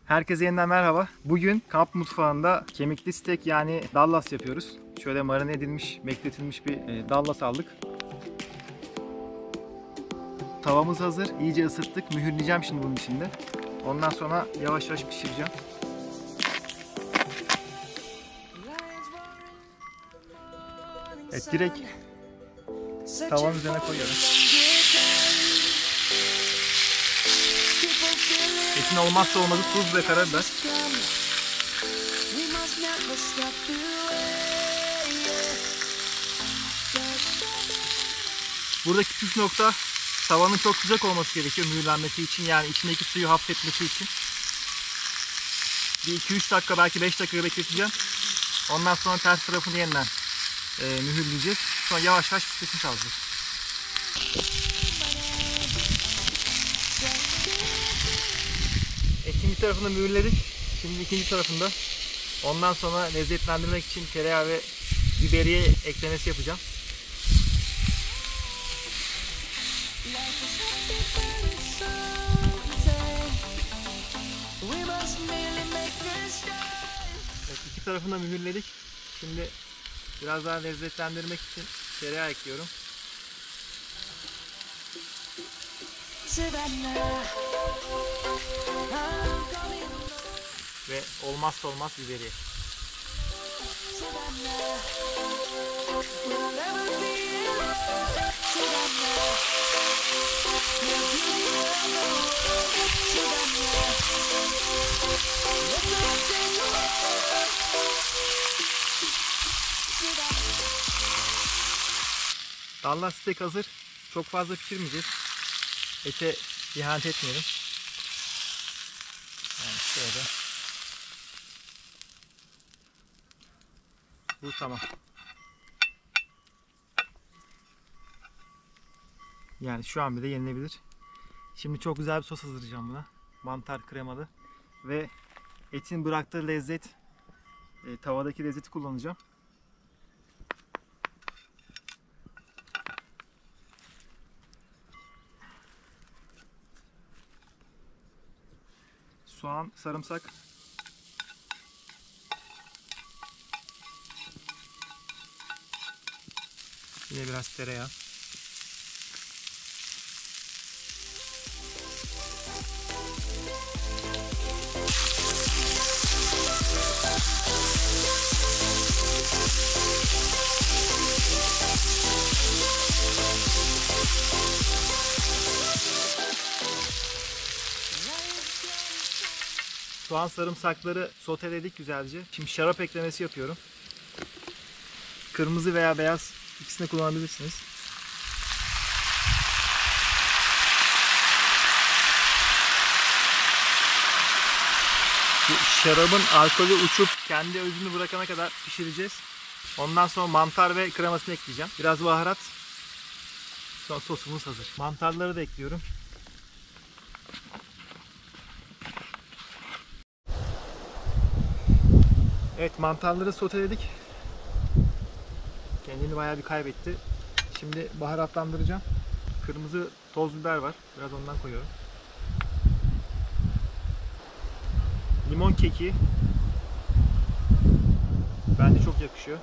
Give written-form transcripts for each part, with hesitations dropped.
Herkese yeniden merhaba. Bugün kamp mutfağında kemikli steak yani Dallas yapıyoruz. Şöyle marine edilmiş, bekletilmiş bir Dallas aldık. Tavamız hazır. İyice ısıttık. Mühürleyeceğim şimdi bunun içinde. Ondan sonra yavaş yavaş pişireceğim. Evet, direkt tavanın üzerine koyuyorum. Etin olmazsa olmazı tuz ve karabiber. Buradaki püf nokta tavanın çok sıcak olması gerekiyor mühürlenmesi için, yani içindeki suyu hafifletmesi için. Bir 2-3 dakika, belki 5 dakika bekleteceğim. Ondan sonra ters tarafını yeniden mühürleyeceğiz. Sonra yavaş yavaş pişmesini sağlayacağız. Etin bir tarafını mühürledik. Şimdi ikinci tarafında. Ondan sonra lezzetlendirmek için tereyağı ve biberiye eklemesi yapacağım. Evet, iki tarafını da mühürledik. Şimdi biraz daha lezzetlendirmek için tereyağı ekliyorum. Ve olmazsa olmaz biberiye. Dallas steak hazır. Çok fazla pişirmeyeceğiz. Ete ihanet etmeyelim. Yani şöyle. Bu tamam. Yani şu an bile yenilebilir. Şimdi çok güzel bir sos hazırlayacağım buna. Mantar kremalı. Ve etin bıraktığı lezzet, tavadaki lezzeti kullanacağım. Soğan, sarımsak. Yine biraz tereyağı. Soğan, sarımsakları soteledik güzelce. Şimdi şarap eklemesi yapıyorum. Kırmızı veya beyaz, ikisini kullanabilirsiniz. Bu şarabın alkolü uçup kendi özünü bırakana kadar pişireceğiz. Ondan sonra mantar ve kremasını ekleyeceğim. Biraz baharat. Sonra sosumuz hazır. Mantarları da ekliyorum. Evet, mantarları soteledik. Kendini bayağı bir kaybetti. Şimdi baharatlandıracağım. Kırmızı toz biber var. Biraz ondan koyuyorum. Limon keki. Bence çok yakışıyor.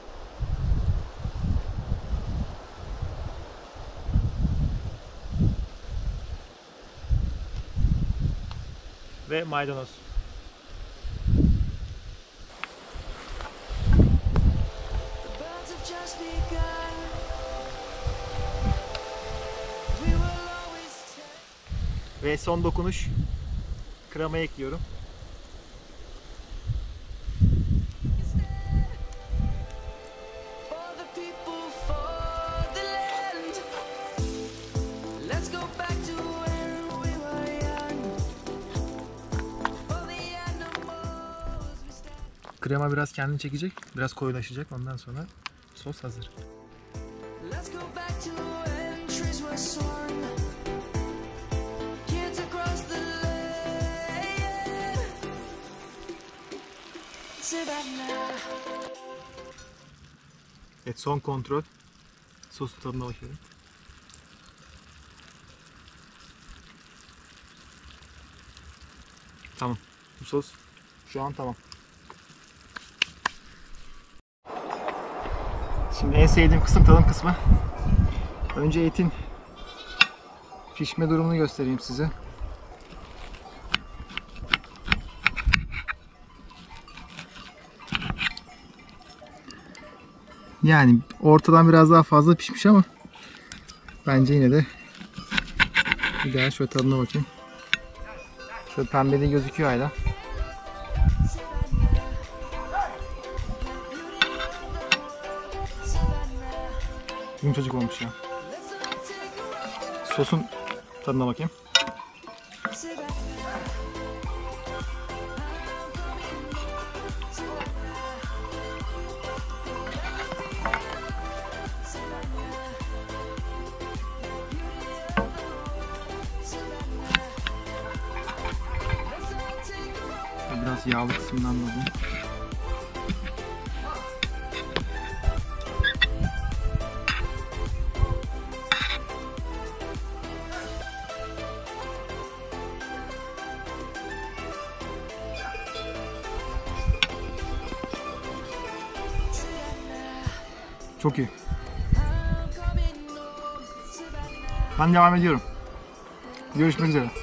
Ve maydanoz. Ve son dokunuş, krema ekliyorum. Krema biraz kendini çekecek, biraz koyulaşacak. Ondan sonra sos hazır. Evet, son kontrol. Sosun tadına bakıyorum. Tamam. Bu sos şu an tamam. Şimdi en sevdiğim kısım tadım kısmı. Önce etin pişme durumunu göstereyim size. Yani ortadan biraz daha fazla pişmiş ama bence yine de bir daha şöyle tadına bakayım. Şöyle pembeli gözüküyor hala. Yumuşacık olmuş ya. Sosun tadına bakayım. Biraz yağlı kısmından da alayım. Çok iyi. Ben devam ediyorum. Görüşmek üzere.